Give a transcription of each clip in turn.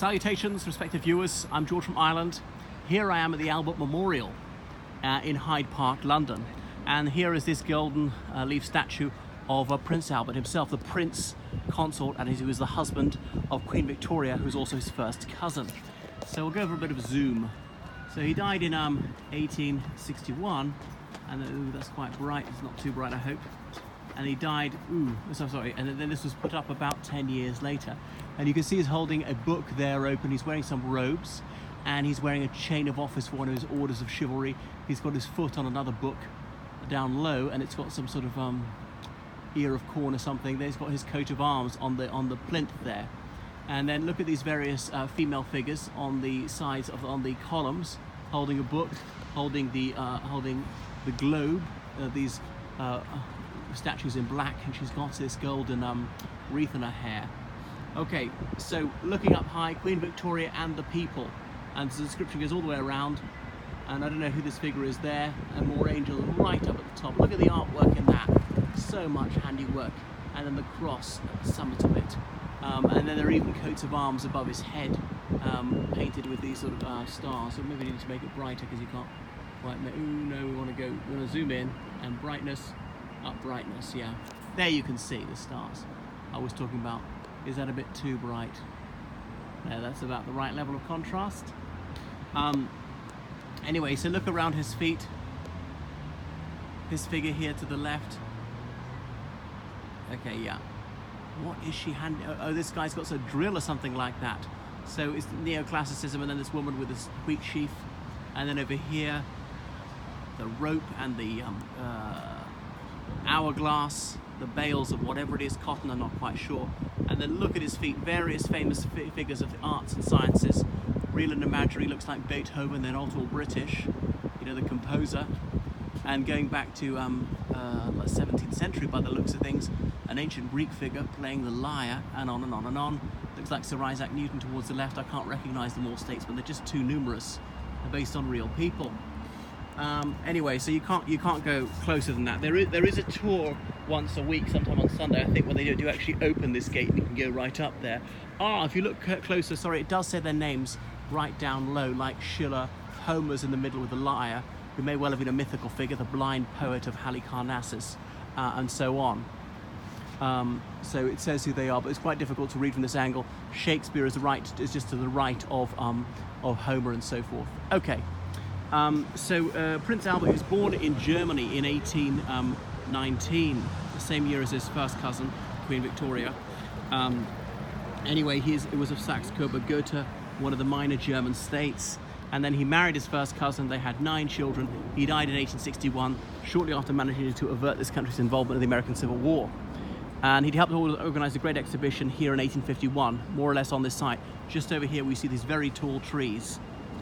Salutations, respected viewers. I'm George from Ireland. Here I am at the Albert Memorial in Hyde Park, London. And here is this golden leaf statue of Prince Albert himself, the Prince Consort, and he was the husband of Queen Victoria, who's also his first cousin. So we'll go over a bit of a zoom. So he died in 1861, and ooh, that's quite bright. It's not too bright, I hope. And he died, and then this was put up about 10 years later. And you can see he's holding a book there open. He's wearing some robes, and he's wearing a chain of office for one of his orders of chivalry. He's got his foot on another book down low, and it's got some sort of ear of corn or something. Then he's got his coat of arms on the plinth there. And then look at these various female figures on the sides on the columns, holding a book, holding the globe. These statues in black, and she's got this golden wreath in her hair. Okay, so looking up high, Queen Victoria and the people, and the description goes all the way around. And I don't know who this figure is there, and more angels right up at the top. Look at the artwork in that, so much handiwork. And then the cross at the summit of it. And then there are even coats of arms above his head, painted with these sort of stars. So maybe we need to make it brighter because you can't quite make. Ooh, no, we want to zoom in, and brightness, up brightness, yeah. There you can see the stars I was talking about. Is that a bit too bright? No, that's about the right level of contrast. Anyway, so look around his feet. His figure here to the left. Okay, yeah. What is she handing? Oh, this guy's got a drill or something like that. So it's neoclassicism, and then this woman with this wheat sheaf, and then over here, the rope and the hourglass, the bales of whatever it is, cotton, I'm not quite sure. And then look at his feet, various famous figures of the arts and sciences. Real and imaginary, looks like Beethoven, then all British, you know, the composer. And going back to the 17th century by the looks of things, an ancient Greek figure playing the lyre, and on and on and on. Looks like Sir Isaac Newton towards the left. I can't recognise them all statesmen, they're just too numerous. They're based on real people. Anyway, so you can't go closer than that. There is a tour once a week, sometime on Sunday, I think, when they do actually open this gate and you can go right up there. If you look closer, sorry, it does say their names right down low, like Schiller. Homer's in the middle with the lyre, who may well have been a mythical figure, the blind poet of Halicarnassus, and so on. So it says who they are, but it's quite difficult to read from this angle. Shakespeare is just to the right of Homer and so forth. Okay. Prince Albert was born in Germany in 1819, the same year as his first cousin, Queen Victoria. Anyway, it was of Saxe-Coburg-Gotha, one of the minor German states. And then he married his first cousin. They had 9 children. He died in 1861, shortly after managing to avert this country's involvement in the American Civil War. And he'd helped organize a great exhibition here in 1851, more or less on this site. Just over here we see these very tall trees.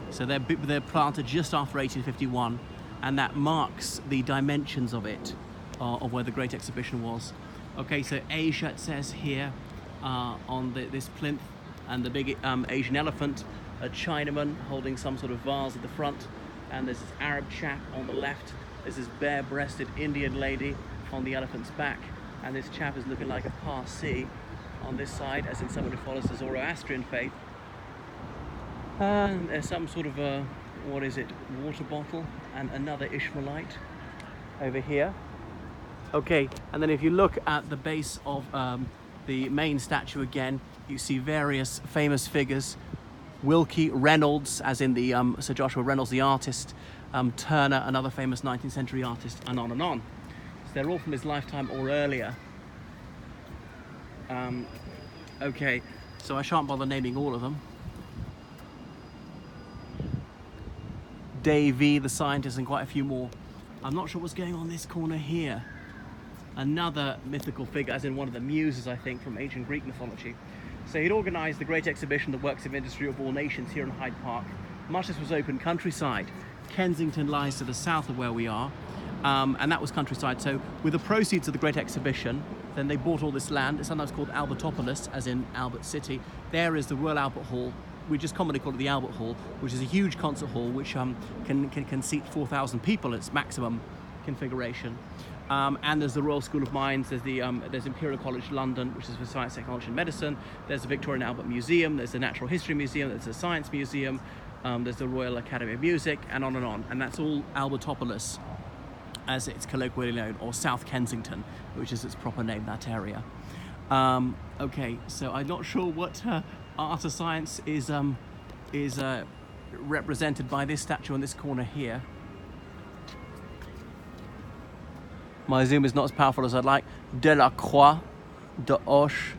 So they're planted just after 1851, and that marks the dimensions of it, of where the Great Exhibition was. Okay, so Asia, it says here, on this plinth, and the big Asian elephant, a Chinaman holding some sort of vase at the front, and there's this Arab chap on the left, there's this bare-breasted Indian lady on the elephant's back, and this chap is looking like a Parsi on this side, as in someone who follows the Zoroastrian faith. And there's some sort of water bottle, and another Ishmaelite over here. Okay, and then if you look at the base of the main statue again, you see various famous figures. Wilkie, Reynolds, as in the Sir Joshua Reynolds, the artist, Turner, another famous 19th century artist, and on and on. So they're all from his lifetime or earlier. Okay, so I shan't bother naming all of them. Davy, the scientist, and quite a few more. I'm not sure what's going on this corner here. Another mythical figure, as in one of the muses, I think, from ancient Greek mythology. So he'd organised the Great Exhibition, the Works of Industry of All Nations, here in Hyde Park. Much of this was open countryside. Kensington lies to the south of where we are, and that was countryside. So with the proceeds of the Great Exhibition, then they bought all this land. It's sometimes called Albertopolis, as in Albert City. There is the Royal Albert Hall. We just commonly call it the Albert Hall, which is a huge concert hall which can seat 4,000 people at its maximum configuration. And there's the Royal School of Mines, there's Imperial College London, which is for science, technology and medicine. There's the Victoria and Albert Museum, there's the Natural History Museum, there's the Science Museum, there's the Royal Academy of Music, and on and on. And that's all Albertopolis, as it's colloquially known, or South Kensington, which is its proper name, that area. Okay, so I'm not sure what art or science is represented by this statue in this corner here. My zoom is not as powerful as I'd like. Delacroix, de Hoche,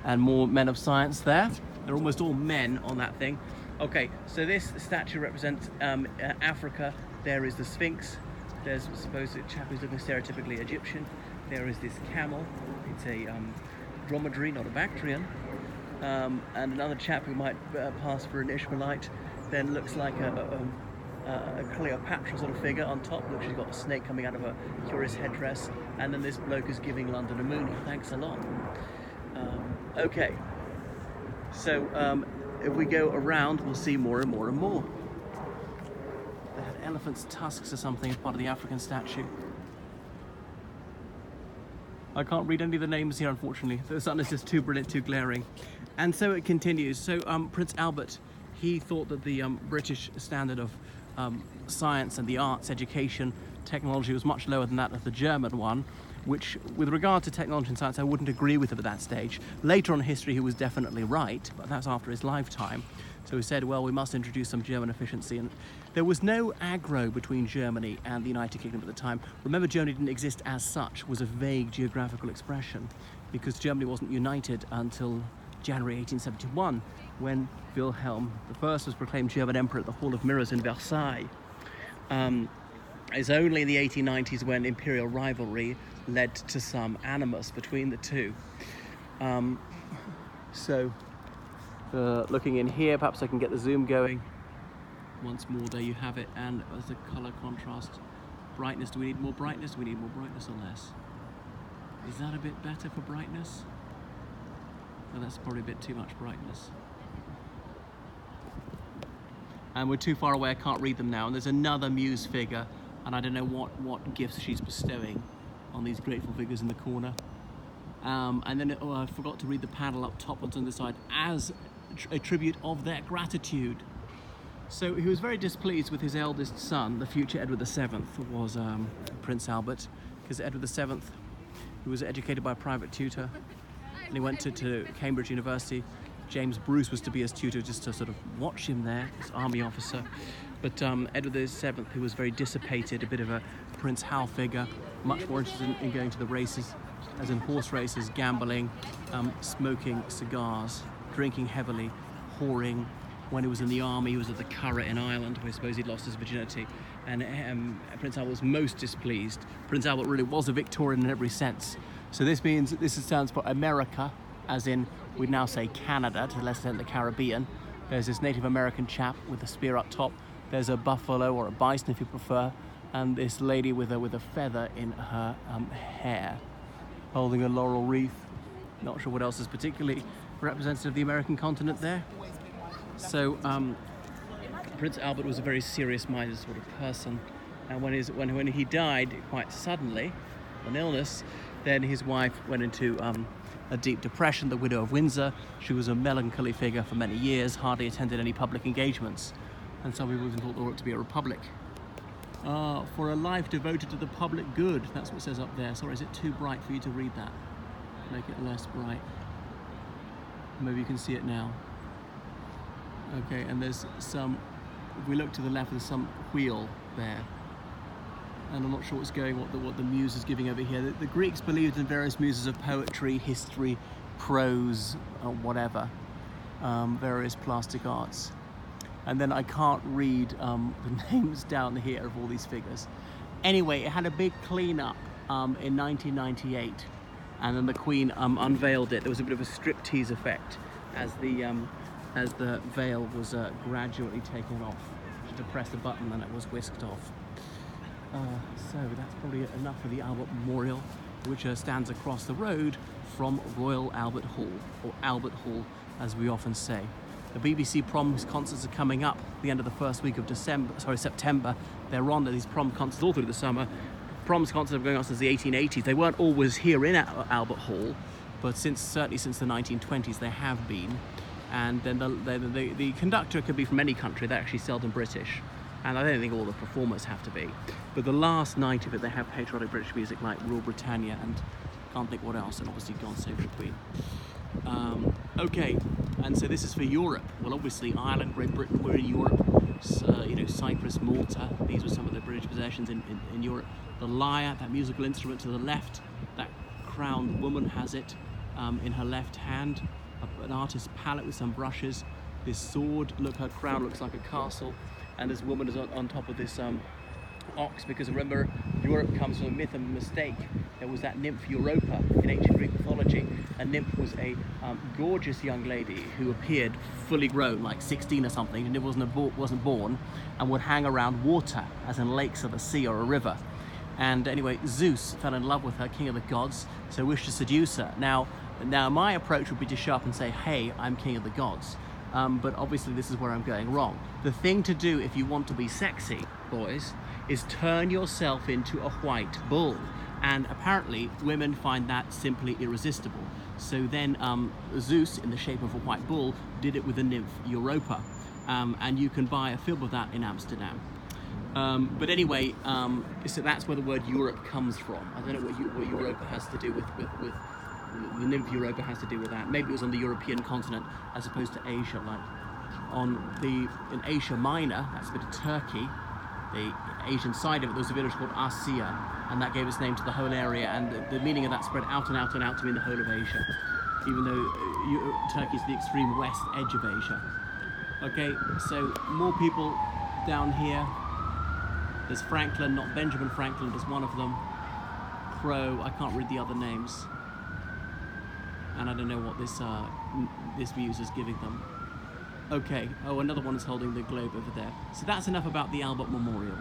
and more men of science there. They're almost all men on that thing. Okay, so this statue represents Africa. There is the Sphinx. There's, I suppose, a chap who's looking stereotypically Egyptian. There is this camel. It's a dromedary, not a Bactrian. And another chap who might pass for an Ishmaelite. Then looks like a Cleopatra sort of figure on top. Looks, she's got a snake coming out of a curious headdress. And then this bloke is giving London a moonie. Thanks a lot. Okay, so if we go around, we'll see more and more and more. They had elephant's tusks or something as part of the African statue. I can't read any of the names here, unfortunately. The sun is just too brilliant, too glaring. And so it continues. So Prince Albert, he thought that the British standard of science and the arts, education, technology was much lower than that of the German one, which, with regard to technology and science, I wouldn't agree with him at that stage. Later on in history, he was definitely right, but that's after his lifetime. So he said, well, we must introduce some German efficiency. And there was no aggro between Germany and the United Kingdom at the time. Remember, Germany didn't exist as such, was a vague geographical expression, because Germany wasn't united until January 1871, when Wilhelm I was proclaimed German Emperor at the Hall of Mirrors in Versailles. It's only in the 1890s when imperial rivalry led to some animus between the two. Looking in here, perhaps I can get the zoom going. Once more, there you have it. And as the color contrast, brightness, do we need more brightness? Do we need more brightness or less? Is that a bit better for brightness? No, that's probably a bit too much brightness. And we're too far away, I can't read them now. And there's another muse figure, and I don't know what gifts she's bestowing on these grateful figures in the corner. And then I forgot to read the panel up top on the side, as a tribute of their gratitude. So he was very displeased with his eldest son, the future Edward VII, was Prince Albert, because Edward VII, who was educated by a private tutor, and he went to Cambridge University. James Bruce was to be his tutor, just to sort of watch him there, this army officer. But Edward VII, who was very dissipated, a bit of a Prince Hal figure, much more interested in going to the races, as in horse races, gambling, smoking cigars, drinking heavily, whoring. When he was in the army, he was at the Curragh in Ireland, where I suppose he'd lost his virginity. And Prince Albert was most displeased. Prince Albert really was a Victorian in every sense. So this stands for America, as in, we'd now say Canada, to less extent the Caribbean. There's this Native American chap with a spear up top. There's a buffalo or a bison, if you prefer, and this lady with a feather in her hair, holding a laurel wreath. Not sure what else is particularly representative of the American continent there. So Prince Albert was a very serious-minded sort of person, and when he died quite suddenly, an illness, then his wife went into a deep depression, the widow of Windsor. She was a melancholy figure for many years, hardly attended any public engagements, and some people even thought there ought to be a republic. For a life devoted to the public good, that's what it says up there. Sorry, is it too bright for you to read that? Make it less bright. Maybe you can see it now. Okay, and there's some, if we look to the left, there's some wheel there. And I'm not sure what the muse is giving over here. The Greeks believed in various muses of poetry, history, prose, or whatever, various plastic arts. And then I can't read the names down here of all these figures. Anyway, it had a big clean-up in 1998, and then the Queen unveiled it. There was a bit of a striptease effect as the veil was gradually taken off. She had to press the button and it was whisked off. So that's probably enough for the Albert Memorial, which stands across the road from Royal Albert Hall, or Albert Hall as we often say. The BBC prom concerts are coming up at the end of the first week of September. They're on these prom concerts all through the summer. proms concerts have been going on since the 1880s. They weren't always here in Albert Hall, but certainly since the 1920s they have been. And then the conductor could be from any country. They're actually seldom British, and I don't think all the performers have to be. But the last night of it, they have patriotic British music like Rule Britannia and can't think what else, and obviously God Save the Queen. Okay, and so this is for Europe. Well, obviously Ireland, Great Britain were in Europe. Cyprus, Malta, these were some of the British possessions in Europe. The lyre, that musical instrument to the left, that crowned woman has it in her left hand. An artist's palette with some brushes. This sword, look, her crown looks like a castle, and this woman is on top of this ox, because remember, Europe comes from a myth and mistake. There was that nymph Europa in ancient Greek mythology. A nymph was a gorgeous young lady who appeared fully grown, like 16 or something, and wasn't born, and would hang around water, as in lakes of the sea or a river. And anyway, Zeus fell in love with her, king of the gods, so wished to seduce her. Now my approach would be to show up and say, hey, I'm king of the gods. But obviously this is where I'm going wrong. The thing to do if you want to be sexy, boys, is turn yourself into a white bull. And apparently women find that simply irresistible. So then Zeus, in the shape of a white bull, did it with the nymph Europa. And you can buy a fib of that in Amsterdam. But anyway, so that's where the word Europe comes from. I don't know what Europa has to do with the nymph Europa has to do with that. Maybe it was on the European continent as opposed to Asia, like in Asia Minor, that's a bit of Turkey, the Asian side of it, there was a village called Asia, and that gave its name to the whole area, and the meaning of that spread out and out and out to mean the whole of Asia, even though Turkey is the extreme west edge of Asia. Okay, so more people down here. There's Franklin, not Benjamin Franklin, there's one of them. Crow, I can't read the other names. And I don't know what this muse is giving them. Okay, oh, another one is holding the globe over there. So that's enough about the Albert Memorial.